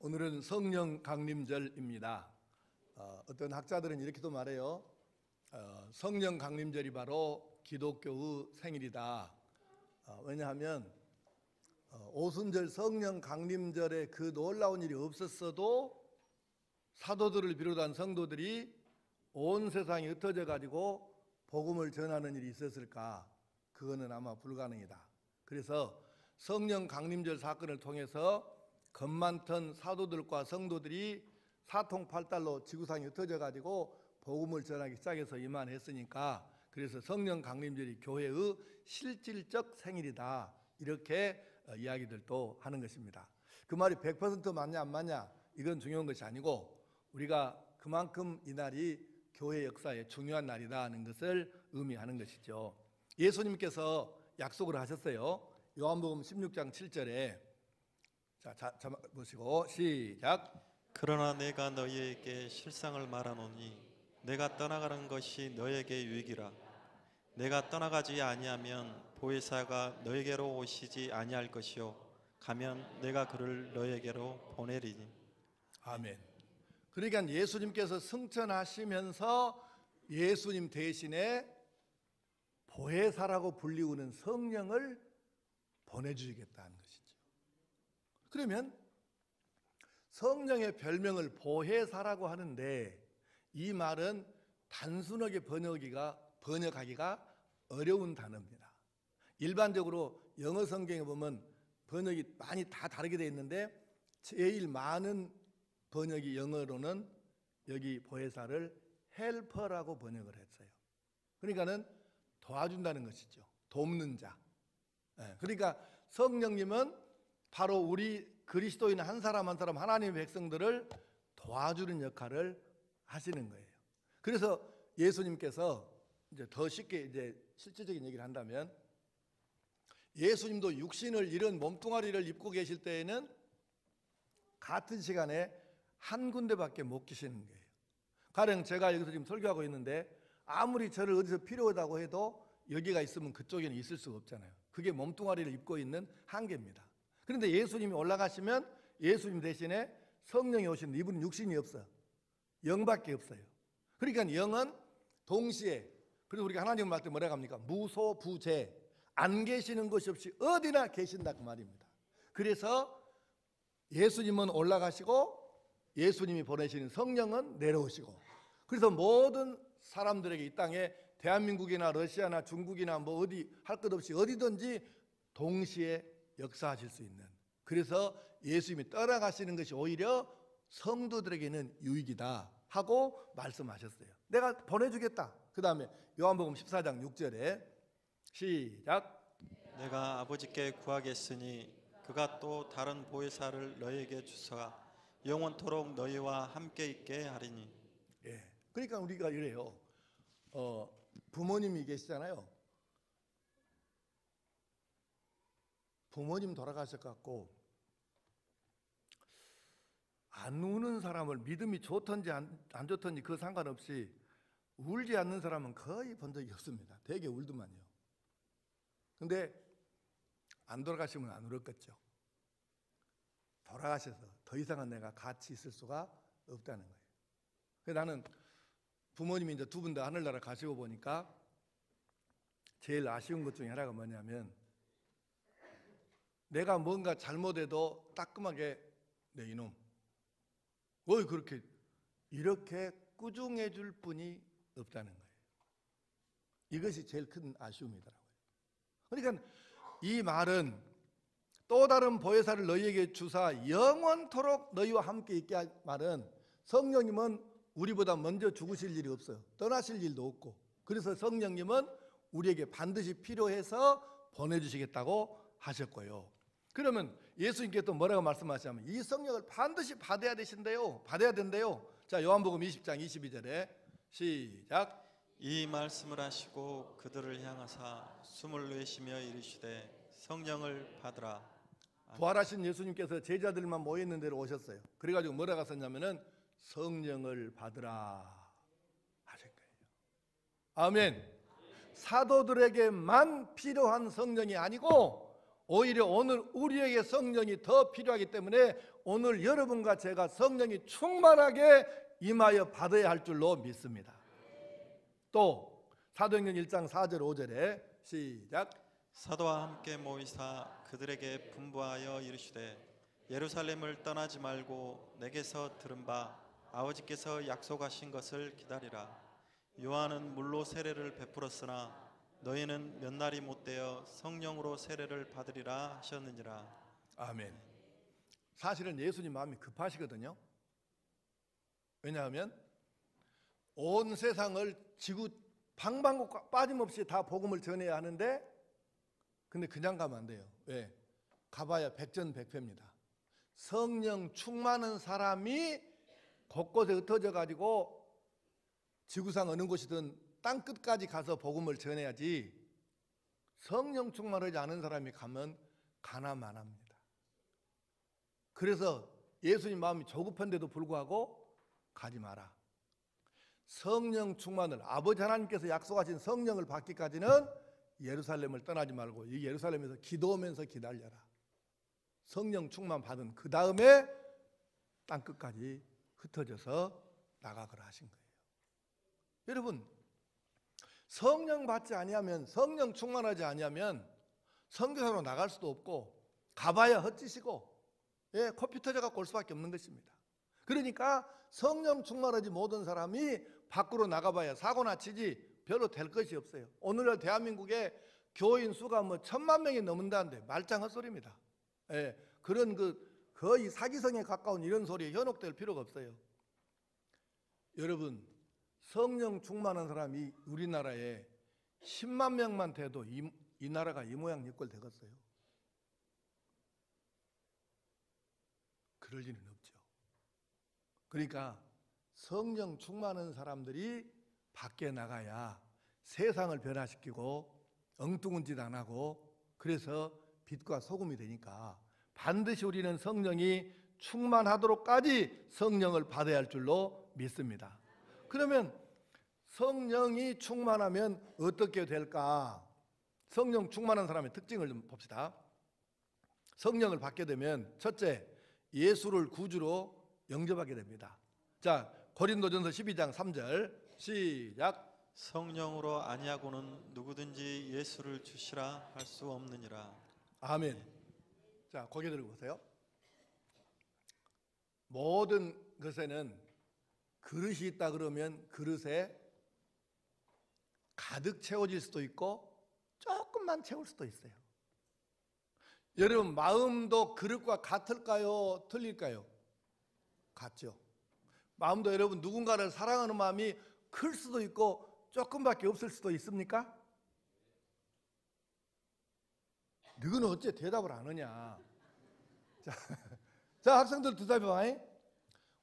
오늘은 성령 강림절입니다. 어떤 학자들은 이렇게도 말해요. 성령 강림절이 바로 기독교의 생일이다. 왜냐하면 오순절 성령 강림절에 그 놀라운 일이 없었어도 사도들을 비롯한 성도들이 온 세상에 흩어져 가지고 복음을 전하는 일이 있었을까? 그거는 아마 불가능이다. 그래서 성령 강림절 사건을 통해서 겁 많던 사도들과 성도들이 사통팔달로 지구상에 흩어져 가지고 복음을 전하기 시작해서 이만했으니까, 그래서 성령 강림절이 교회의 실질적 생일이다, 이렇게 이야기들도 하는 것입니다. 그 말이 100% 맞냐 안 맞냐 이건 중요한 것이 아니고, 우리가 그만큼 이날이 교회 역사의 중요한 날이다 하는 것을 의미하는 것이죠. 예수님께서 약속을 하셨어요. 요한복음 16장 7절에 자 보시고 시작. 그러나 내가 너희에게 실상을 말하노니 내가 떠나가는 것이 너에게 유익이라. 내가 떠나가지 아니하면 보혜사가 너에게로 오시지 아니할 것이요 가면 내가 그를 너에게로 보내리니. 아멘. 그러니까 예수님께서 승천하시면서 예수님 대신에 보혜사라고 불리우는 성령을 보내주시겠다는 것이죠. 그러면 성령의 별명을 보혜사라고 하는데, 이 말은 단순하게 번역하기가 어려운 단어입니다. 일반적으로 영어 성경에 보면 번역이 많이 다 다르게 되어 있는데, 제일 많은 번역이 영어로는 여기 보혜사를 헬퍼라고 번역을 했어요. 그러니까는 도와준다는 것이죠. 돕는 자. 그러니까 성령님은 바로 우리 그리스도인 한 사람 한 사람 하나님의 백성들을 도와주는 역할을 하시는 거예요. 그래서 예수님께서 이제 더 쉽게 이제 실질적인 얘기를 한다면, 예수님도 육신을 이런 몸뚱아리를 입고 계실 때에는 같은 시간에 한 군데밖에 못 계시는 거예요. 가령 제가 여기서 지금 설교하고 있는데 아무리 저를 어디서 필요하다고 해도 여기가 있으면 그쪽에는 있을 수가 없잖아요. 그게 몸뚱아리를 입고 있는 한계입니다. 그런데 예수님이 올라가시면 예수님 대신에 성령이 오시는데, 이분은 육신이 없어요. 영밖에 없어요. 그러니까 영은 동시에, 그래서 우리가 하나님을 말할 때 뭐라고 합니까? 무소부재, 안 계시는 것이 없이 어디나 계신다 그 말입니다. 그래서 예수님은 올라가시고 예수님이 보내시는 성령은 내려오시고, 그래서 모든 사람들에게 이 땅에 대한민국이나 러시아나 중국이나 뭐 어디 할 것 없이 어디든지 동시에 역사하실 수 있는, 그래서 예수님이 떠나가시는 것이 오히려 성도들에게는 유익이다 하고 말씀하셨어요. 내가 보내주겠다. 그 다음에 요한복음 14장 6절에 시작. 내가 아버지께 구하겠으니 그가 또 다른 보혜사를 너희에게 주사 영원토록 너희와 함께 있게 하리니. 예. 그러니까 우리가 이래요. 부모님이 계시잖아요. 부모님 돌아가셔갖고 안 우는 사람을, 믿음이 좋든지 안 좋든지 그 상관없이 울지 않는 사람은 거의 본 적이 없습니다. 되게 울더만요. 근데 안 돌아가시면 안 울었겠죠. 돌아가셔서 더 이상은 내가 같이 있을 수가 없다는 거예요. 그래서 나는 부모님이 이제 두 분 다 하늘나라 가시고 보니까 제일 아쉬운 것 중에 하나가 뭐냐면, 내가 뭔가 잘못해도 따끔하게 내 이놈, 왜 그렇게 이렇게 꾸중해 줄 분이 없다는 거예요. 이것이 제일 큰 아쉬움이더라고요. 그러니까 이 말은 또 다른 보혜사를 너희에게 주사 영원토록 너희와 함께 있게 할 말은, 성령님은 우리보다 먼저 죽으실 일이 없어요. 떠나실 일도 없고, 그래서 성령님은 우리에게 반드시 필요해서 보내주시겠다고 하셨고요. 그러면 예수님께서 또 뭐라고 말씀하시냐면, 이 성령을 반드시 받아야 되신대요. 받아야 된대요. 자, 요한복음 20장 22절에 시작. 이 말씀을 하시고 그들을 향하사 숨을 내쉬며 이르시되 성령을 받으라. 부활하신 예수님께서 제자들만 모여있는 데로 오셨어요. 그래가지고 뭐라고 하셨냐면은 성령을 받으라 하실 거예요. 아멘. 사도들에게만 필요한 성령이 아니고 오히려 오늘 우리에게 성령이 더 필요하기 때문에 오늘 여러분과 제가 성령이 충만하게 임하여 받아야 할 줄로 믿습니다. 또 사도행전 1장 4절 5절에 시작. 사도와 함께 모이사 그들에게 분부하여 이르시되 예루살렘을 떠나지 말고 내게서 들은 바 아버지께서 약속하신 것을 기다리라. 요한은 물로 세례를 베풀었으나 너희는 몇 날이 못되어 성령으로 세례를 받으리라 하셨느니라. 아멘. 사실은 예수님 마음이 급하시거든요. 왜냐하면 온 세상을 지구 방방곡곡 빠짐없이 다 복음을 전해야 하는데, 근데 그냥 가면 안 돼요. 왜? 가봐야 백전백패입니다. 성령 충만한 사람이 곳곳에 흩어져 가지고 지구상 어느 곳이든 땅 끝까지 가서 복음을 전해야지, 성령 충만하지 않은 사람이 가면 가나마나합니다. 그래서 예수님 마음이 조급한데도 불구하고 가지 마라. 성령 충만을, 아버지 하나님께서 약속하신 성령을 받기까지는 예루살렘을 떠나지 말고 이 예루살렘에서 기도하면서 기다려라. 성령 충만 받은 그 다음에 땅끝까지 흩어져서 나가거라 하신 거예요. 여러분, 성령 받지 아니하면, 성령 충만하지 아니하면 선교사로 나갈 수도 없고 가봐야 헛짓이고, 코피 터져갖고 올 수밖에 없는 것입니다. 그러니까 성령 충만하지 못한 사람이 밖으로 나가봐야 사고나 치지 별로 될 것이 없어요. 오늘날 대한민국에 교인 수가 뭐 1000만 명이 넘는다는데 말짱 헛소리입니다. 그런 거의 사기성에 가까운 이런 소리에 현혹될 필요가 없어요. 여러분, 성령 충만한 사람이 우리나라에 10만 명만 돼도 이 나라가 이 모양 이 꼴 되겠어요? 그럴 리는 없죠. 그러니까 성령 충만한 사람들이 밖에 나가야 세상을 변화시키고 엉뚱한 짓 안 하고, 그래서 빛과 소금이 되니까 반드시 우리는 성령이 충만하도록까지 성령을 받아야 할 줄로 믿습니다. 그러면 성령이 충만하면 어떻게 될까? 성령 충만한 사람의 특징을 좀 봅시다. 성령을 받게 되면 첫째, 예수를 구주로 영접하게 됩니다. 자, 고린도전서 12장 3절 시작. 성령으로 아니하고는 누구든지 예수를 주시라 할 수 없느니라. 아멘. 자, 고개 들고 보세요. 모든 것에는 그릇이 있다 그러면 그릇에 가득 채워질 수도 있고 조금만 채울 수도 있어요. 여러분, 마음도 그릇과 같을까요? 틀릴까요? 같죠. 마음도 여러분 누군가를 사랑하는 마음이 클 수도 있고 조금밖에 없을 수도 있습니까? 너는 어째 대답을 안 하냐? 자, 학생들 대답해봐.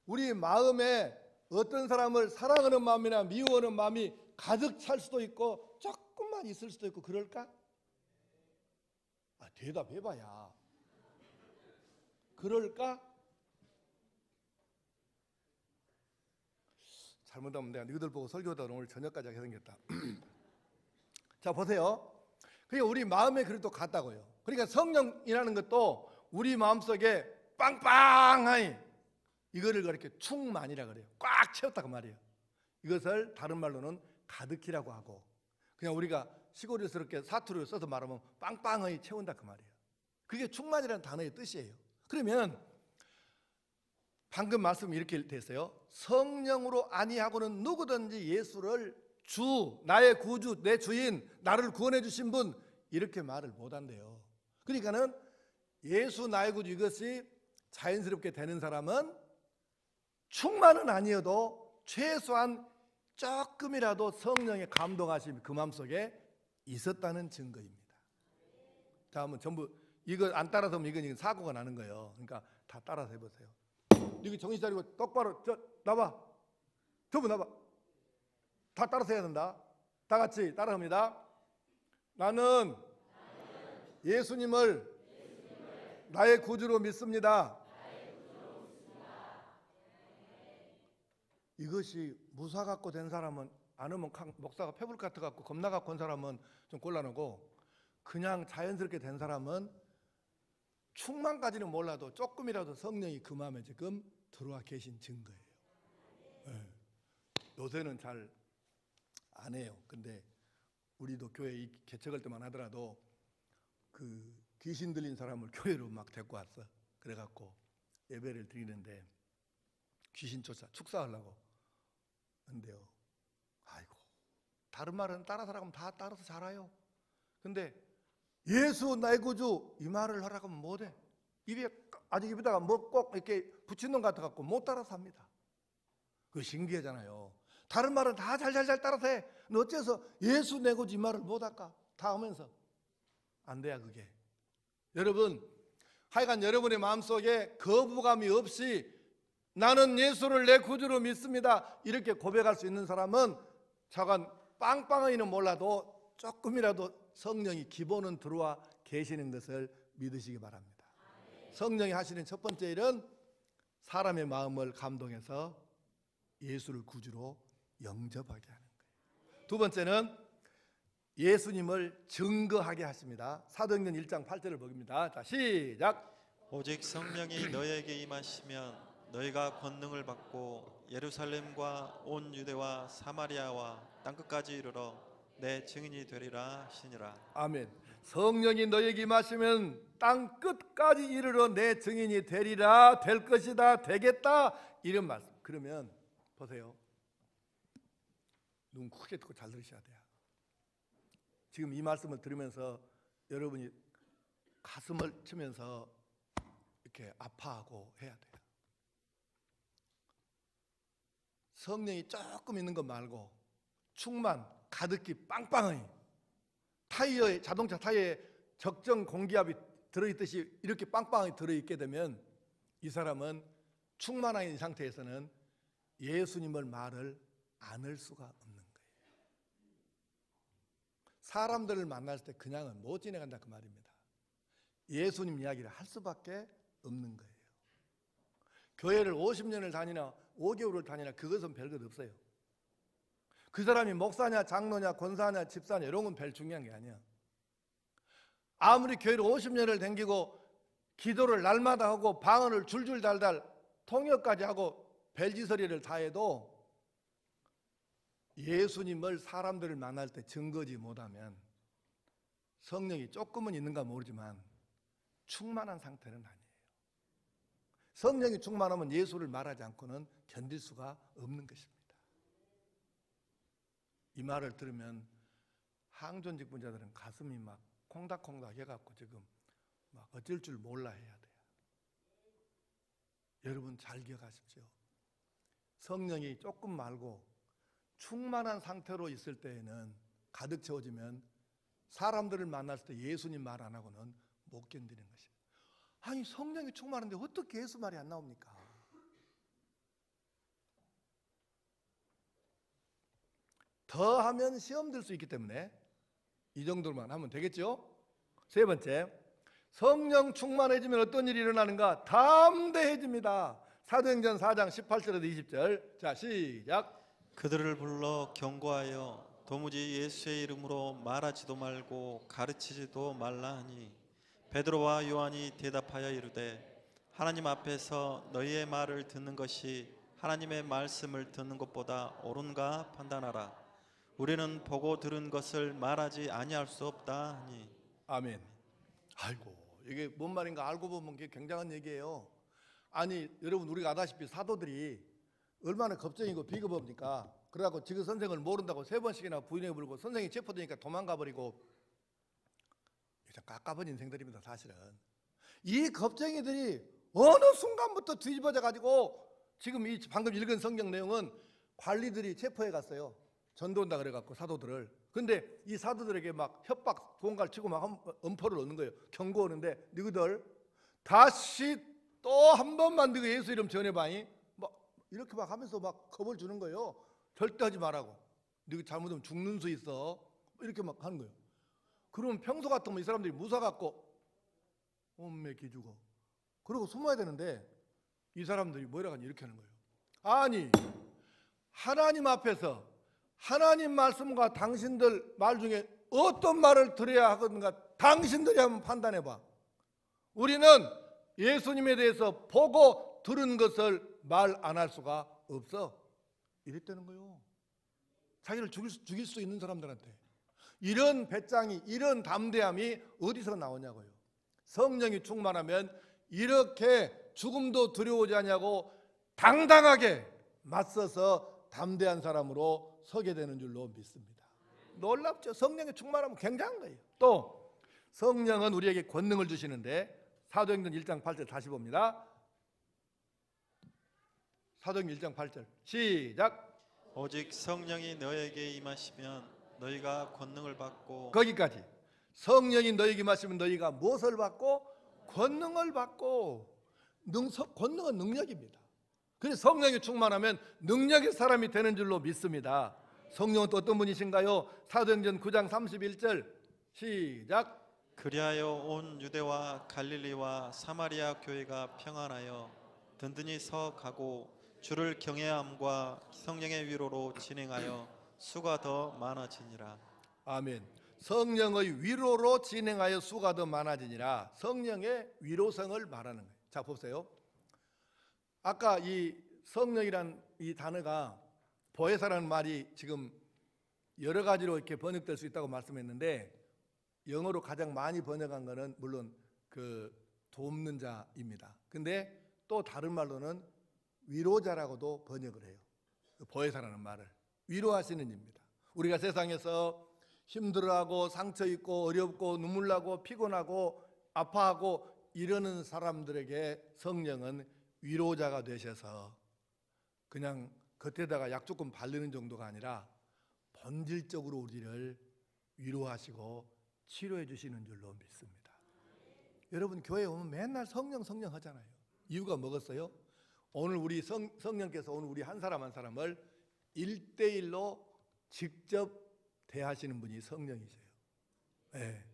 우리 마음에 어떤 사람을 사랑하는 마음이나 미워하는 마음이 가득 찰 수도 있고 조금만 있을 수도 있고 그럴까? 대답해봐야. 그럴까? 잘못하면 내가 너희들 보고 설교하다가 오늘 저녁까지 하게 생겼다. 자, 보세요. 그러니까 우리 마음에 그래도 같다고요. 그러니까 성령이라는 것도 우리 마음속에 빵빵하니 이거를 그렇게 충만이라 그래요. 꽉 채웠다 그 말이에요. 이것을 다른 말로는 가득히라고 하고, 그냥 우리가 시골스럽게 사투리를 써서 말하면 빵빵하니 채운다 그 말이에요. 그게 충만이라는 단어의 뜻이에요. 그러면 방금 말씀 이렇게 됐어요. 성령으로 아니하고는 누구든지 예수를 주, 나의 구주, 내 주인, 나를 구원해 주신 분, 이렇게 말을 못한대요. 그러니까는 예수 나의 구주 이것이 자연스럽게 되는 사람은 충만은 아니어도 최소한 조금이라도 성령의 감동하심이 그 마음속에 있었다는 증거입니다. 자, 한번 전부 이거 안 따라서 하면 이건 사고가 나는 거예요. 그러니까 다 따라서 해보세요. 여기 정신 차리고 똑바로 나봐. 전부 나봐. 다 따라서 해야 된다. 다 같이 따라합니다. 나는 예수님을 나의 구주로 믿습니다. 이것이 무사 갖고 된 사람은 안 하면 목사가 패불 같아 갖고 겁나 갖고 온 사람은 좀 곤란하고, 그냥 자연스럽게 된 사람은 충만까지는 몰라도 조금이라도 성령이 그 마음에 지금 들어와 계신 증거예요. 네. 요새는 잘 안 해요. 근데 우리도 교회 이 개척할 때만 하더라도 그 귀신 들린 사람을 교회로 막 데리고 왔어. 그래갖고 예배를 드리는데 귀신 쫓아 축사하려고 근데요, 아이고, 다른 말은 따라 살아가면 다 따라서 잘해요. 근데 예수 나의 구주 이 말을 하라고 하면 못해. 입에 아직 입에다가 뭐 꼭 이렇게 붙인 놈 같아 갖고 못 따라서 합니다. 그거 신기하잖아요. 다른 말은 다 잘 따라서 해. 근데 어째서 예수 내 구주 이 말을 못 할까? 다 하면서 안 돼야 그게. 여러분, 하여간 여러분의 마음속에 거부감이 없이 나는 예수를 내 구주로 믿습니다 이렇게 고백할 수 있는 사람은 차관 빵빵하게는 몰라도 조금이라도 성령이 기본은 들어와 계시는 것을 믿으시기 바랍니다. 성령이 하시는 첫 번째 일은 사람의 마음을 감동해서 예수를 구주로 영접하게 하는 거예요. 두 번째는 예수님을 증거하게 하십니다. 사도행전 1장 8절을 보겠습니다. 자, 시작. 오직 성령이 너에게 임하시면 너희가 권능을 받고 예루살렘과 온 유대와 사마리아와 땅끝까지 이르러 내 증인이 되리라 하시니라. 아멘. 성령이 너에게 임하시면 땅 끝까지 이르러 내 증인이 되리라, 될 것이다, 되겠다, 이런 말씀. 그러면 보세요, 눈 크게 뜨고 잘 들으셔야 돼요. 지금 이 말씀을 들으면서 여러분이 가슴을 치면서 이렇게 아파하고 해야 돼요. 성령이 조금 있는 것 말고 충만, 가득히 빵빵히 타이어에, 자동차 타이어에 적정 공기압이 들어있듯이 이렇게 빵빵하게 들어있게 되면 이 사람은 충만한 상태에서는 예수님을 말을 않을 수가 없는 거예요. 사람들을 만날 때 그냥은 못 지내간다 그 말입니다. 예수님 이야기를 할 수밖에 없는 거예요. 교회를 50년을 다니나 5개월을 다니나 그것은 별것 없어요. 그 사람이 목사냐 장로냐 권사냐 집사냐 이런 건 별 중요한 게 아니야. 아무리 교회를 50년을 다니고 기도를 날마다 하고 방언을 줄줄 달달 통역까지 하고 별짓소리를 다 해도 예수님을 사람들을 만날 때 증거지 못하면 성령이 조금은 있는가 모르지만 충만한 상태는 아니에요. 성령이 충만하면 예수를 말하지 않고는 견딜 수가 없는 것입니다. 이 말을 들으면 항존 직분자들은 가슴이 막 콩닥콩닥 해갖고 지금 막 어쩔 줄 몰라 해야 돼요. 여러분 잘 기억하십시오. 성령이 조금 말고 충만한 상태로 있을 때에는 가득 채워지면 사람들을 만났을 때 예수님 말 안 하고는 못 견디는 것이에요. 아니 성령이 충만한데 어떻게 예수 말이 안 나옵니까? 더 하면 시험 들 수 있기 때문에 이 정도만 하면 되겠죠? 세 번째, 성령 충만해지면 어떤 일이 일어나는가? 담대해집니다. 사도행전 4장 18절에서 20절. 자, 시작. 그들을 불러 경고하여 도무지 예수의 이름으로 말하지도 말고 가르치지도 말라 하니 베드로와 요한이 대답하여 이르되 하나님 앞에서 너희의 말을 듣는 것이 하나님의 말씀을 듣는 것보다 옳은가 판단하라. 우리는 보고 들은 것을 말하지 아니할 수 없다 하니. 아멘. 아이고, 이게 뭔 말인가 알고 보면 이게 굉장한 얘기예요. 아니 여러분, 우리가 아다시피 사도들이 얼마나 겁쟁이고 비겁합니까? 그래갖고 지그 선생을 모른다고 3번씩이나 부인해 불고 선생이 체포되니까 도망가 버리고 참 깝깝한 인생들입니다. 사실은 이 겁쟁이들이 어느 순간부터 뒤집어져 가지고 지금 이 방금 읽은 성경 내용은 관리들이 체포해 갔어요. 전도한다 그래갖고 사도들을. 근데 이 사도들에게 막 협박 도움갈 치고 막 엄포를 얻는 거예요. 경고하는데 너희들 다시 또 한 번만 너희 예수 이름 전해봐니 막 이렇게 막 하면서 막 겁을 주는 거예요. 절대 하지 말라고. 너희 잘못하면 죽는 수 있어. 이렇게 막 하는 거예요. 그러면 평소 같으면 이 사람들이 무사갖고 엄매 기죽어. 그러고 숨어야 되는데 이 사람들이 뭐라고 하니 이렇게 하는 거예요. 아니 하나님 앞에서 하나님 말씀과 당신들 말 중에 어떤 말을 들어야 하겠는가 당신들이 한번 판단해봐. 우리는 예수님에 대해서 보고 들은 것을 말 안 할 수가 없어. 이랬다는 거예요. 자기를 죽일 수 있는 사람들한테. 이런 배짱이, 이런 담대함이 어디서 나오냐고요. 성령이 충만하면 이렇게 죽음도 두려워하지 않냐고 당당하게 맞서서 담대한 사람으로 서게 되는 줄로 믿습니다. 놀랍죠? 성령이 충만하면 굉장한 거예요. 또 성령은 우리에게 권능을 주시는데 사도행전 1장 8절 다시 봅니다. 사도행전 1장 8절 시작. 오직 성령이 너에게 임하시면 너희가 권능을 받고. 거기까지. 성령이 너에게 임하시면 너희가 무엇을 받고? 권능을 받고. 권능은 능력입니다. 그래서 성령이 충만하면 능력의 사람이 되는 줄로 믿습니다. 성령은 또 어떤 분이신가요? 사도행전 9장 31절 시작. 그리하여 온 유대와 갈릴리와 사마리아 교회가 평안하여 든든히 서 가고 주를 경외함과 성령의 위로로 진행하여 수가 더 많아지니라. 아멘. 성령의 위로로 진행하여 수가 더 많아지니라. 성령의 위로성을 말하는 거예요. 자 보세요. 아까 이 성령이란 이 단어가 보혜사라는 말이 지금 여러 가지로 이렇게 번역될 수 있다고 말씀했는데 영어로 가장 많이 번역한 거는 물론 그 돕는 자입니다. 근데 또 다른 말로는 위로자라고도 번역을 해요. 보혜사라는 말을 위로하시는 입니다. 우리가 세상에서 힘들어하고 상처 있고 어렵고 눈물 나고 피곤하고 아파하고 이러는 사람들에게 성령은 위로자가 되셔서 그냥 겉에다가 약 조금 바르는 정도가 아니라 본질적으로 우리를 위로하시고 치료해 주시는 줄로 믿습니다. 여러분 교회에 오면 맨날 성령 하잖아요. 이유가 뭐겠어요? 오늘 우리 성령께서 오늘 우리 한 사람 한 사람을 1대1로 직접 대하시는 분이 성령이세요. 네.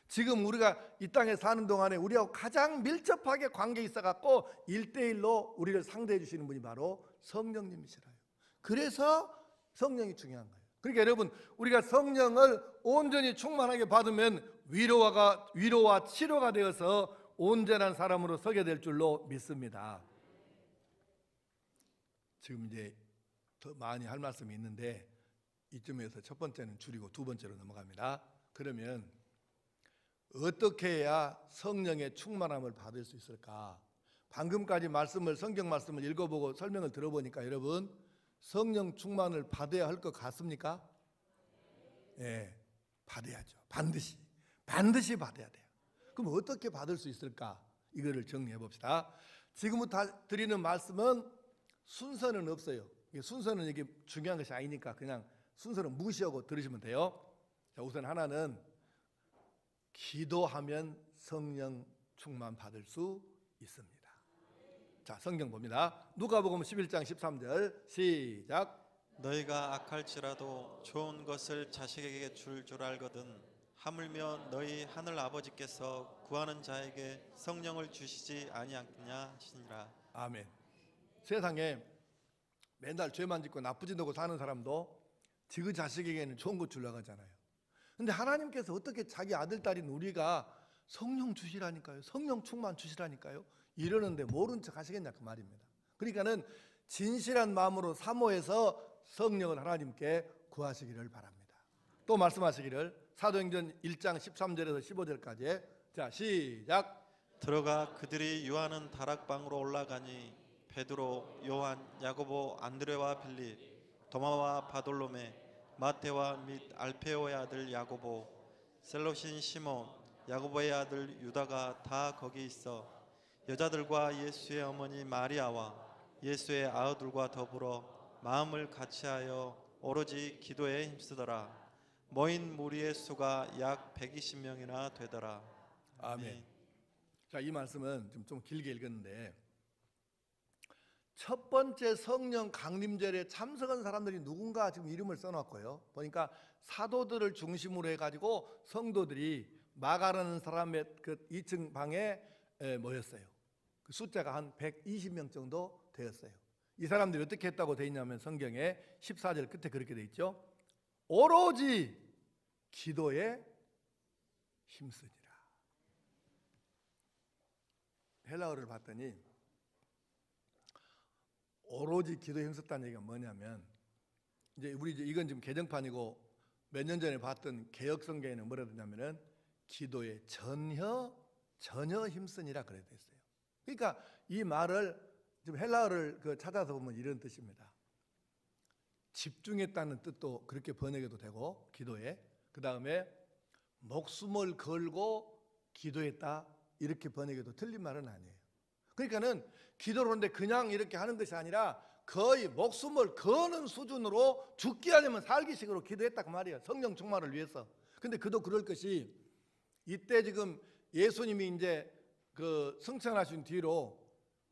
지금 우리가 이 땅에 사는 동안에 우리하고 가장 밀접하게 관계 있어갖고 1대1로 우리를 상대해 주시는 분이 바로 성령님이시라요. 그래서 성령이 중요한 거예요. 그러니까 여러분 우리가 성령을 온전히 충만하게 받으면 위로와 치료가 되어서 온전한 사람으로 서게 될 줄로 믿습니다. 지금 이제 더 많이 할 말씀이 있는데 이쯤에서 첫 번째는 줄이고 두 번째로 넘어갑니다. 그러면 어떻게 해야 성령의 충만함을 받을 수 있을까? 방금까지 성경 말씀을 읽어보고 설명을 들어보니까 여러분 성령 충만을 받아야 할 것 같습니까? 네, 받아야죠. 반드시 받아야 돼요. 그럼 어떻게 받을 수 있을까? 이거를 정리해 봅시다. 지금부터 드리는 말씀은 순서는 없어요. 순서는 이게 중요한 것이 아니니까 그냥 순서는 무시하고 들으시면 돼요. 자, 우선 하나는 기도하면 성령 충만 받을 수 있습니다. 자, 성경 봅니다. 누가복음 11장 13절 시작. 너희가 악할지라도 좋은 것을 자식에게 줄 알거든 하물며 너희 하늘 아버지께서 구하는 자에게 성령을 주시지 아니하느냐 하시니라. 아멘. 세상에 맨날 죄만 짓고 나쁘지 않고 사는 사람도 지그 자식에게는 좋은 것 주려고 하잖아요. 근데 하나님께서 어떻게 자기 아들 딸인 우리가 성령 주시라니까요. 성령 충만 주시라니까요. 이러는데 모른 척 하시겠냐 그 말입니다. 그러니까는 진실한 마음으로 사모해서 성령을 하나님께 구하시기를 바랍니다. 또 말씀하시기를 사도행전 1장 13절에서 15절까지 자 시작. 들어가 그들이 유하는 다락방으로 올라가니 베드로, 요한, 야고보, 안드레와 빌립, 도마와 바돌로메, 마테와 및 알페오의 아들 야고보, 셀롯인 시몬, 야고보의 아들 유다가 다 거기 있어 여자들과 예수의 어머니 마리아와 예수의 아우들과 더불어 마음을 같이하여 오로지 기도에 힘쓰더라. 모인 무리의 수가 약 120명이나 되더라. 아멘. 자, 이 말씀은 좀 길게 읽었는데 첫 번째 성령 강림절에 참석한 사람들이 누군가 지금 이름을 써놨고요. 보니까 사도들을 중심으로 해가지고 성도들이 마가라는 사람의 그 2층 방에 모였어요. 그 숫자가 한 120명 정도 되었어요. 이 사람들이 어떻게 했다고 되어 있냐면 성경에 14절 끝에 그렇게 되어 있죠. 오로지 기도에 힘쓰니라. 헬라어를 봤더니 오로지 기도에 힘썼다는 얘기가 뭐냐면, 이제 우리 이건 지금 개정판이고 몇 년 전에 봤던 개역 성경에는 뭐라 되냐면은 기도에 전혀 힘쓰니라 그래 돼 있어요. 그러니까 이 말을 지금 헬라어를 찾아서 보면 이런 뜻입니다. 집중했다는 뜻도 그렇게 번역해도 되고, 기도에 그 다음에 목숨을 걸고 기도했다 이렇게 번역해도 틀린 말은 아니에요. 그러니까는 기도를 하는데 그냥 이렇게 하는 것이 아니라 거의 목숨을 거는 수준으로 죽기 아니면 살기식으로 기도했다 그 말이에요. 성령 충만을 위해서. 근데 그도 그럴 것이, 이때 지금 예수님이 이제 승천하신 뒤로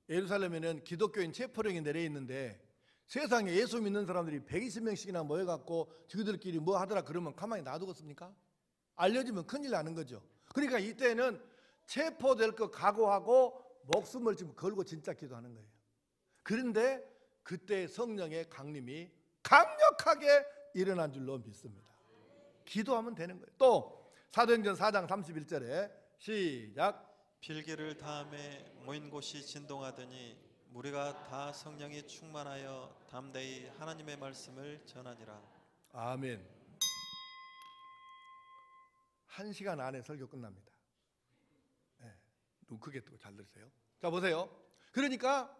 예루살렘에는 기독교인 체포령이 내려 있는데, 세상에 예수 믿는 사람들이 120명씩이나 모여갖고 저희들끼리 뭐 하더라 그러면 가만히 놔두겠습니까? 알려지면 큰일 나는 거죠. 그러니까 이때는 체포될 거 각오하고 목숨을 지금 걸고 진짜 기도하는 거예요. 그런데 그때 성령의 강림이 강력하게 일어난 줄로 믿습니다. 기도하면 되는 거예요. 또 사도행전 4장 31절에 시작. 빌기를 다음에 모인 곳이 진동하더니 무리가 다 성령이 충만하여 담대히 하나님의 말씀을 전하니라. 아멘. 1시간 안에 설교 끝납니다. 눈 크게 뜨고 잘 들으세요. 자 보세요. 그러니까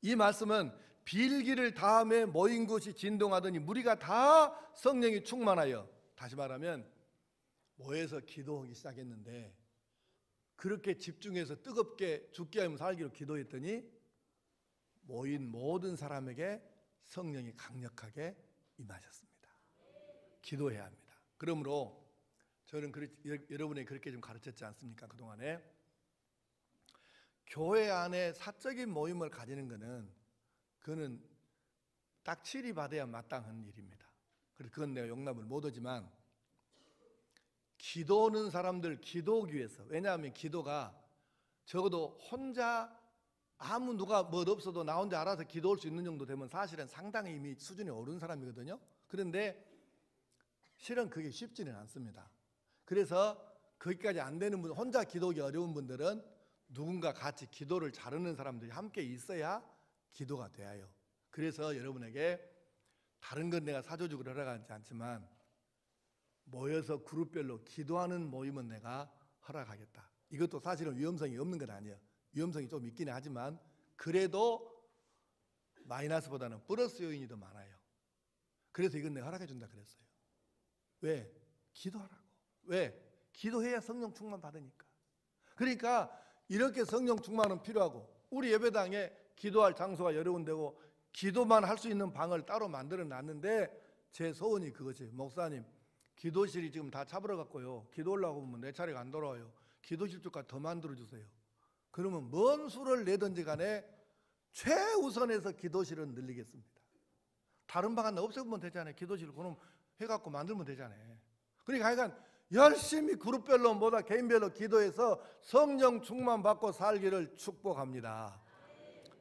이 말씀은 빌기를 다음에 모인 곳이 진동하더니 무리가 다 성령이 충만하여, 다시 말하면 모여서 기도하기 시작했는데, 그렇게 집중해서 뜨겁게 죽게 하면 살기로 기도했더니 모인 모든 사람에게 성령이 강력하게 임하셨습니다. 기도해야 합니다. 그러므로 저는 여러분에게 그렇게 좀 가르쳤지 않습니까? 그동안에 교회 안에 사적인 모임을 가지는 그거는 딱칠이 받아야 마땅한 일입니다. 그래서 그건 내가 용납을 못하지만, 기도하는 사람들 기도하기 위해서, 왜냐하면 기도가 적어도 혼자 아무 누가 뭐 없어도 나 혼자 알아서 기도할 수 있는 정도 되면 사실은 상당히 이미 수준이 오른 사람이거든요. 그런데 실은 그게 쉽지는 않습니다. 그래서 거기까지 안 되는 분, 혼자 기도하기 어려운 분들은 누군가 같이 기도를 잘하는 사람들이 함께 있어야 기도가 돼요. 그래서 여러분에게 다른 건 내가 사조직으로 허락하지 않지만 모여서 그룹별로 기도하는 모임은 내가 허락하겠다. 이것도 사실은 위험성이 없는 건 아니에요. 위험성이 좀 있긴 하지만 그래도 마이너스보다는 플러스 요인이 더 많아요. 그래서 이건 내가 허락해 준다 그랬어요. 왜? 기도하라고. 왜? 기도해야 성령 충만 받으니까. 그러니까 이렇게 성령 충만은 필요하고, 우리 예배당에 기도할 장소가 여러 군데고 기도만 할 수 있는 방을 따로 만들어 놨는데, 제 소원이 그것이, 목사님 기도실이 지금 다 차버려 갖고요, 기도하려고 하면 내 차례가 안 돌아와요. 기도실 쪽까지 더 만들어 주세요. 그러면 뭔 수를 내든지 간에 최우선에서 기도실은 늘리겠습니다. 다른 방 하나 없애면 되잖아요. 기도실 그럼 해갖고 만들면 되잖아요. 그러니까 하여간 열심히 그룹별로 뭐다 개인별로 기도해서 성령 충만 받고 살기를 축복합니다.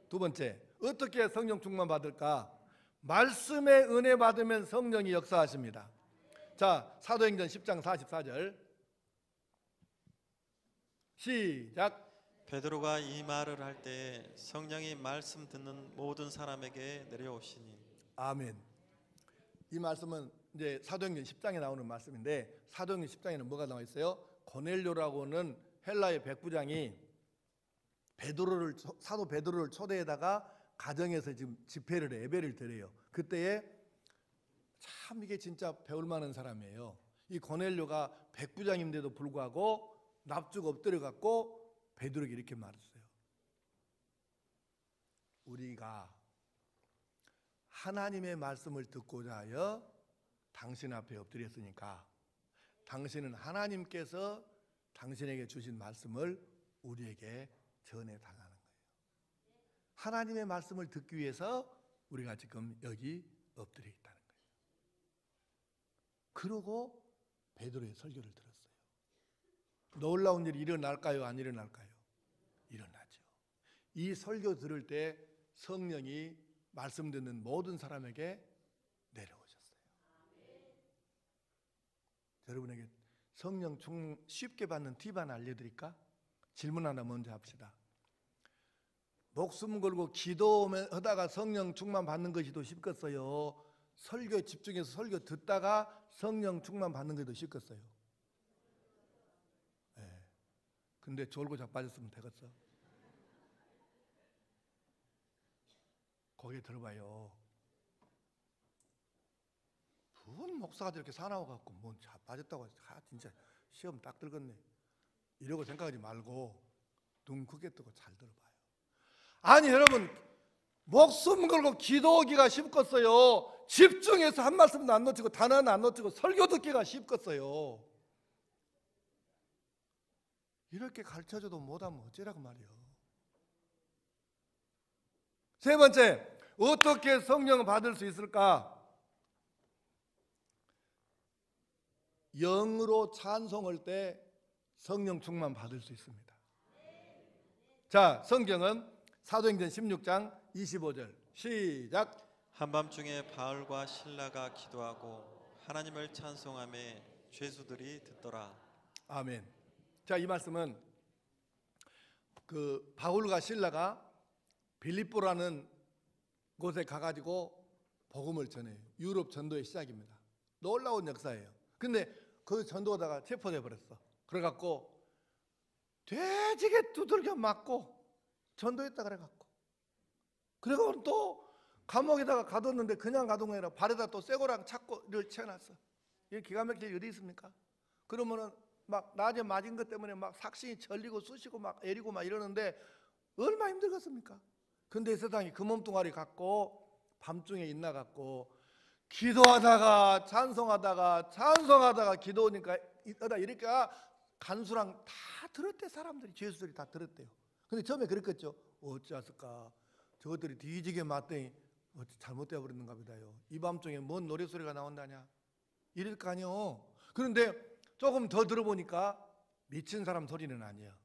두 번째, 어떻게 성령 충만 받을까? 말씀의 은혜 받으면 성령이 역사하십니다. 자, 사도행전 10장 44절 시작. 베드로가 이 말을 할 때 성령이 말씀 듣는 모든 사람에게 내려오시니. 아멘. 이 말씀은 이제 사도행전 10장에 나오는 말씀인데, 사도행전 10장에는 뭐가 나와 있어요? 고넬료라고는 헬라의 백부장이 사도 베드로를 초대에다가 가정에서 지금 집회를 예배를 드려요. 그때에 참 이게 진짜 배울 만한 사람이에요. 이 고넬료가 백부장인데도 불구하고 납죽 엎드려 갖고 베드로에게 이렇게 말했어요. 우리가 하나님의 말씀을 듣고자 하여 당신 앞에 엎드렸으니까 당신은 하나님께서 당신에게 주신 말씀을 우리에게 전해달라는 거예요. 하나님의 말씀을 듣기 위해서 우리가 지금 여기 엎드려 있다는 거예요. 그러고 베드로의 설교를 들었어요. 놀라운 일이 일어날까요? 안 일어날까요? 일어나죠. 이 설교 들을 때 성령이 말씀 듣는 모든 사람에게 내려오셨어요. 여러분에게 성령 쉽게 받는 팁 하나 알려드릴까? 질문 하나 먼저 합시다. 목숨 걸고 기도하다가 성령 충만 받는 것이 더 쉽겠어요? 설교 집중해서 설교 듣다가 성령 충만 받는 것이 더 쉽겠어요? 네. 근데 졸고 자빠졌으면 되겠어? 거기에 들어봐요. 무슨 목사가 저렇게 사나워갖고 뭔 자빠졌다고 진짜 시험 딱 들겠네 이러고 생각하지 말고 눈 크게 뜨고 잘 들어봐요. 아니 여러분, 목숨 걸고 기도하기가 쉽겠어요? 집중해서 한 말씀도 안 놓치고 단어는 안 놓치고 설교 듣기가 쉽겠어요? 이렇게 가르쳐줘도 못하면 어쩌라고 말이에요. 세 번째, 어떻게 성령을 받을 수 있을까? 영으로 찬송할 때 성령 충만 받을 수 있습니다. 자, 성경은 사도행전 16장 25절 시작. 한밤중에 바울과 실라가 기도하고 하나님을 찬송하며 죄수들이 듣더라. 아멘. 자, 이 말씀은 그 바울과 실라가 빌립보라는 곳에 가가지고 복음을 전해요. 유럽 전도의 시작입니다. 놀라운 역사예요. 근데 그 전도하다가 체포돼 버렸어. 그래갖고 돼지게 두들겨 맞고 전도했다 그래갖고, 그리고 또 감옥에다가 가뒀는데 그냥 가둔 게 아니라 발에다 또 쇠고랑 착고를 채워놨어. 이게 기가 막힐 일이 있습니까? 그러면은 막 낮에 맞은 것 때문에 막 삭신이 절리고 쑤시고 막 애리고 막 이러는데 얼마나 힘들겠습니까? 근데 이 세상이 그 몸뚱아리 갖고 밤중에 있나갖고 기도하다가 찬송하다가 기도하니까 이렇게 간수랑 다 들었대. 사람들이, 죄수들이 다 들었대요. 근데 처음에 그랬겠죠. 어찌했을까? 저것들이 뒤지게 맞더니 잘못되어 버렸는가 보다요. 이 밤중에 뭔 노래소리가 나온다냐? 이럴 거 아니요. 그런데 조금 더 들어보니까 미친 사람 소리는 아니에요.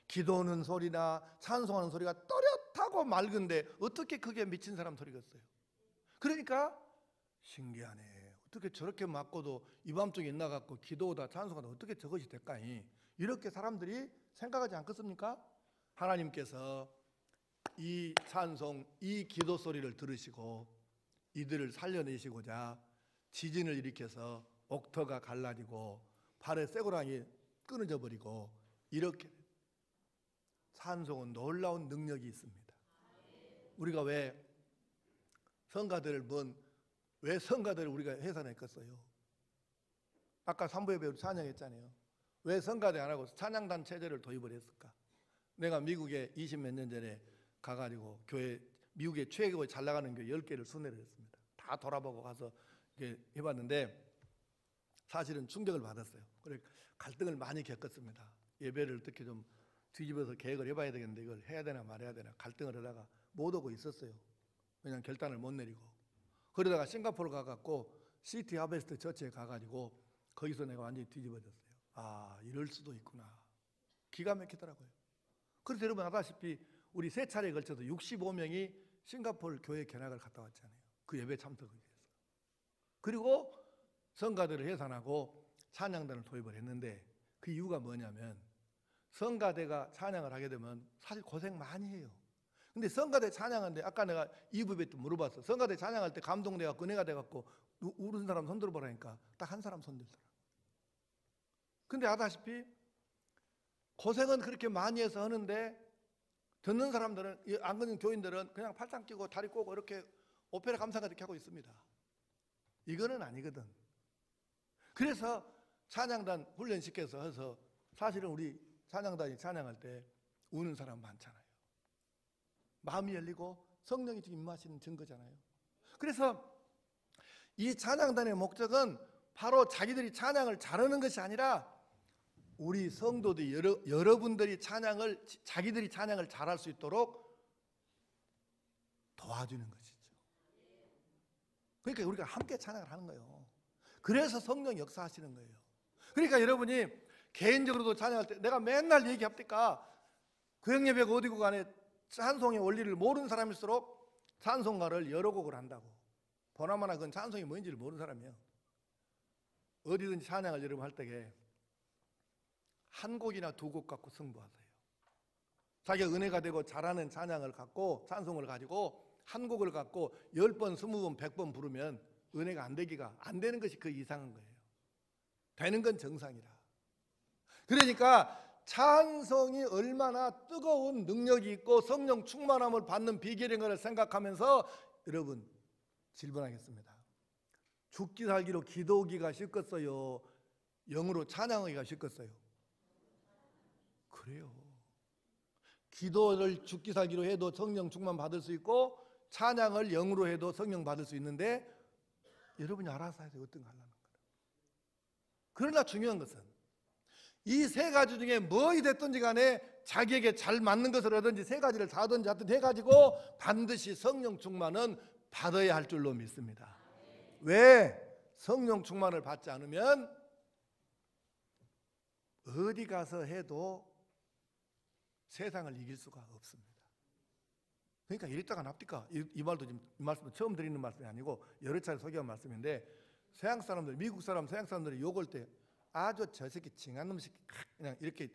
기도하는 소리나 찬송하는 소리가 또렷하고 맑은데 어떻게 그게 미친 사람 소리겠어요? 그러니까 신기하네. 어떻게 저렇게 맞고도 이 밤중에 있나갖고 기도하다 찬송하다 어떻게 저것이 될까니? 이렇게 사람들이 생각하지 않겠습니까? 하나님께서 이 찬송, 이 기도 소리를 들으시고 이들을 살려내시고자 지진을 일으켜서 옥터가 갈라지고 발에 쇠고랑이 끊어져 버리고, 이렇게 찬송은 놀라운 능력이 있습니다. 우리가 왜 성가대를 우리가 해산했겠어요? 아까 3부의 배우로 찬양했잖아요. 왜 성가대 안 하고 찬양단 체제를 도입을 했을까? 내가 미국에 20몇 년 전에 가가지고 미국의 최고 잘 나가는 교회 10개를 순회를 했습니다. 다 돌아보고 가서 이렇게 해봤는데 사실은 충격을 받았어요. 그래 갈등을 많이 겪었습니다. 예배를 어떻게 좀 뒤집어서 계획을 해봐야 되겠는데 이걸 해야 되나 말아야 되나 갈등을 하다가 못 오고 있었어요. 그냥 결단을 못 내리고. 그러다가 싱가포르 가갖고 시티 하베스트 처치에 가가지고 거기서 내가 완전히 뒤집어졌어요. 아, 이럴 수도 있구나. 기가 막히더라고요. 그래서 여러분 아다시피 우리 3차례에 걸쳐서 65명이 싱가포르 교회 견학을 갔다 왔잖아요. 그 예배 참석을 위해서. 그리고 성가대를 해산하고 찬양단을 도입을 했는데 그 이유가 뭐냐면 성가대가 찬양을 하게 되면 사실 고생 많이 해요. 근데 성가대 찬양하는데 아까 내가 2부에 또 물어봤어. 성가대 찬양할 때 감동돼갖고 은혜가 돼갖고 우는 사람 손 들어보라니까 딱 한 사람 손 들더라. 근데 아다시피 고생은 그렇게 많이 해서 하는데 듣는 사람들은, 안 듣는 교인들은 그냥 팔짱 끼고 다리 꼬고 이렇게 오페라 감상가 이렇게 하고 있습니다. 이거는 아니거든. 그래서 찬양단 훈련시켜서 해서 사실은 우리 찬양단이 찬양할 때 우는 사람 많잖아요. 마음이 열리고 성령이 지금 임하시는 증거잖아요. 그래서 이 찬양단의 목적은 바로 자기들이 찬양을 잘하는 것이 아니라 우리 성도들이 여러분들이 자기들이 찬양을 잘할 수 있도록 도와주는 것이죠. 그러니까 우리가 함께 찬양을 하는 거예요. 그래서 성령 역사하시는 거예요. 그러니까 여러분이 개인적으로도 찬양할 때 내가 맨날 얘기합니까? 구역예배가 어디고 간에 찬송의 원리를 모르는 사람일수록 찬송가를 여러 곡을 한다고. 보나마나 그건 찬송이 뭔지를 모르는 사람이에요. 어디든지 찬양을 여러분 할 때에 한 곡이나 두 곡 갖고 승부하세요. 자기가 은혜가 되고 잘하는 찬양을 갖고 찬송을 가지고 한 곡을 갖고 10번, 20번, 100번 부르면 은혜가 안 되는 것이 그 이상한 거예요. 되는 건 정상이라. 그러니까 찬송이 얼마나 뜨거운 능력이 있고 성령 충만함을 받는 비결인 것을 생각하면서 여러분 질문하겠습니다. 죽기 살기로 기도하기가 쉽겠어요? 영으로 찬양하기가 쉽겠어요? 그래요. 기도를 죽기 살기로 해도 성령 충만 받을 수 있고 찬양을 영으로 해도 성령 받을 수 있는데 여러분이 알아서 해서 어떤 거 하려는 거예요. 그러나 중요한 것은 이 세 가지 중에 뭐이 됐든지 간에 자기에게 잘 맞는 것을 하든지 세 가지를 다 하든지 하여튼 해가지고 반드시 성령 충만은 받아야 할 줄로 믿습니다. 왜? 성령 충만을 받지 않으면 어디 가서 해도 세상을 이길 수가 없습니다. 그러니까 이랬다가 납니까? 이 말도 지금 이 말씀 처음 드리는 말씀이 아니고 여러 차례 소개한 말씀인데 서양 사람들, 미국 사람, 서양 사람들이 욕할 때 아주 저 새끼 징한 놈 새끼 그냥 이렇게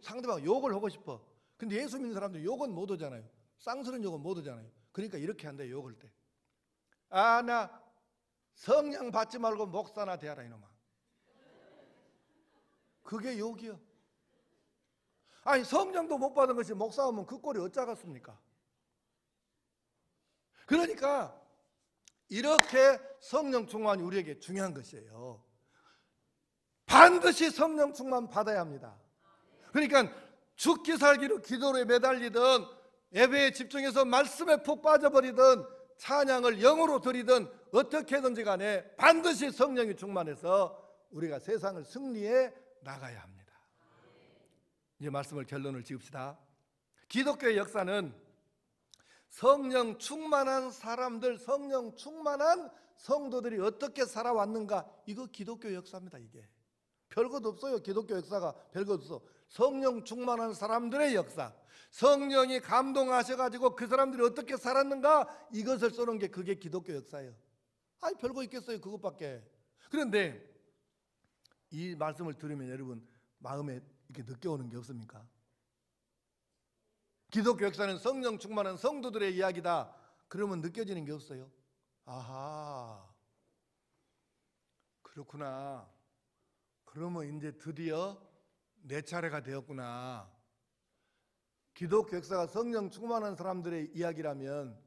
상대방 욕을 하고 싶어. 근데 예수 믿는 사람들 욕은 못 하잖아요. 쌍스러운 욕은 못 하잖아요. 그러니까 이렇게 한대 욕할 때. 아, 나 성령 받지 말고 목사나 되어라 이놈아. 그게 욕이요. 아니 성령도 못 받은 것이 목사하면 그 꼴이 어쩌겠습니까? 그러니까 이렇게 성령 충만이 우리에게 중요한 것이에요. 반드시 성령 충만 받아야 합니다. 그러니까 죽기 살기로 기도에 매달리든 예배에 집중해서 말씀에 푹 빠져버리든 찬양을 영으로 드리든 어떻게 해든지 간에 반드시 성령이 충만해서 우리가 세상을 승리해 나가야 합니다. 이제 말씀을 결론을 지읍시다. 기독교의 역사는 성령 충만한 사람들, 성령 충만한 성도들이 어떻게 살아왔는가, 이거 기독교 역사입니다. 이게 별것 없어요. 기독교 역사가 별것 없어. 성령 충만한 사람들의 역사, 성령이 감동하셔가지고 그 사람들이 어떻게 살았는가, 이것을 써놓은 게 그게 기독교 역사예요. 아니 별거 있겠어요. 그것밖에. 그런데 이 말씀을 들으면 여러분 마음에 이렇게 느껴오는 게 없습니까? 기독교 역사는 성령 충만한 성도들의 이야기다. 그러면 느껴지는 게 없어요. 아하, 그렇구나. 그러면 이제 드디어 내 차례가 되었구나. 기독교 역사가 성령 충만한 사람들의 이야기라면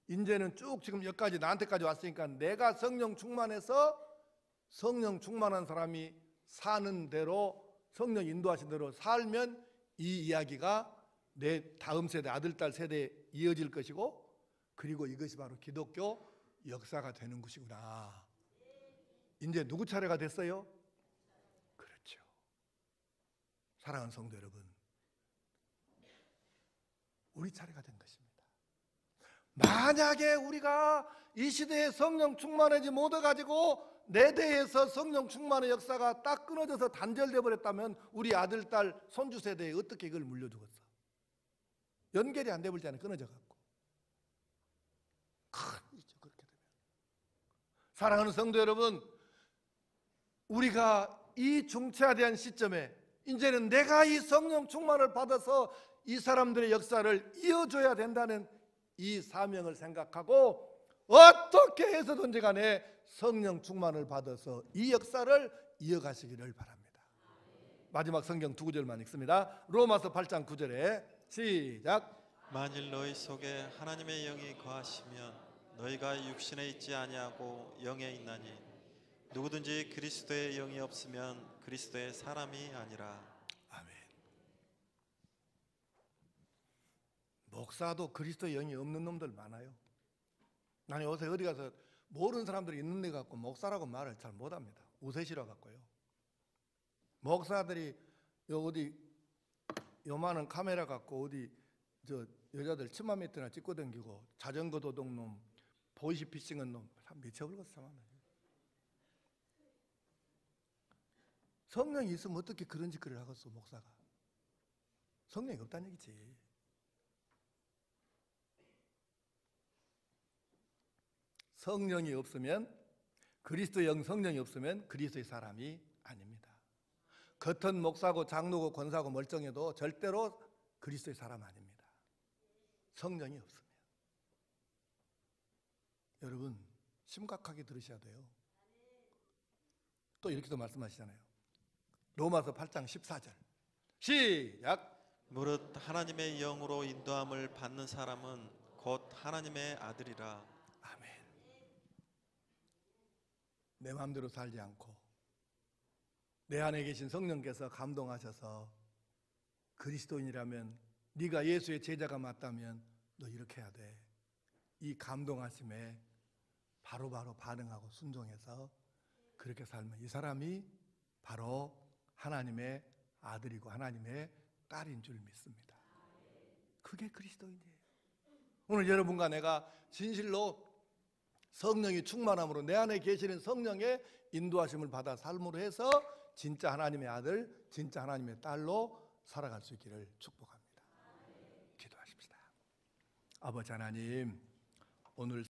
이제는 쭉 지금 여기까지 나한테까지 왔으니까 내가 성령 충만해서 성령 충만한 사람이 사는 대로 성령 인도하신 대로 살면 이 이야기가 내 다음 세대, 아들, 딸 세대에 이어질 것이고, 그리고 이것이 바로 기독교 역사가 되는 것이구나. 이제 누구 차례가 됐어요? 그렇죠. 사랑하는 성도 여러분, 우리 차례가 된 것입니다. 만약에 우리가 이 시대에 성령 충만하지 못해가지고 내 대에서 성령 충만의 역사가 딱 끊어져서 단절돼 버렸다면 우리 아들, 딸, 손주 세대에 어떻게 이걸 물려주겠어? 연결이 안 되버리잖아요. 끊어져 갖고. 큰일이죠. 그렇게 되면. 사랑하는 성도 여러분, 우리가 이 중차대한 시점에 이제는 내가 이 성령 충만을 받아서 이 사람들의 역사를 이어줘야 된다는 이 사명을 생각하고 어떻게 해서든지 간에 성령 충만을 받아서 이 역사를 이어가시기를 바랍니다. 마지막 성경 두 구절만 읽습니다. 로마서 8장 9절에 시작. 만일 너희 속에 하나님의 영이 거하시면 너희가 육신에 있지 아니하고 영에 있나니 누구든지 그리스도의 영이 없으면 그리스도의 사람이 아니라. 아멘. 목사도 그리스도의 영이 없는 놈들 많아요. 나는 요새 어디 가서 모르는 사람들이 있는 데 갖고 목사라고 말을 잘 못합니다. 우세시러 갖고요. 목사들이 어디 요만한 카메라 갖고 어디 저 여자들 치마 매트나 찍고 다니고 자전거 도둑놈, 보이시피싱한 놈, 참 미쳐버렸어. 참. 성령이 있으면 어떻게 그런 짓거리를 하겠어, 목사가? 성령이 없다는 얘기지. 성령이 없으면, 그리스도의 영, 성령이 없으면 그리스도의 사람이 아닙니다. 겉은 목사고 장로고 권사고 멀쩡해도 절대로 그리스도의 사람 아닙니다. 성령이 없으면. 여러분 심각하게 들으셔야 돼요. 또 이렇게도 말씀하시잖아요. 로마서 8장 14절 시작. 무릇 하나님의 영으로 인도함을 받는 사람은 곧 하나님의 아들이라. 아멘. 내 마음대로 살지 않고 내 안에 계신 성령께서 감동하셔서 그리스도인이라면, 네가 예수의 제자가 맞다면 너 이렇게 해야 돼. 이 감동하심에 바로바로 반응하고 순종해서 그렇게 살면 이 사람이 바로 하나님의 아들이고 하나님의 딸인 줄 믿습니다. 그게 그리스도인이에요. 오늘 여러분과 내가 진실로 성령이 충만함으로 내 안에 계시는 성령의 인도하심을 받아 삶으로 해서 진짜 하나님의 아들, 진짜 하나님의 딸로 살아갈 수 있기를 축복합니다. 기도하십시다. 아버지 하나님, 오늘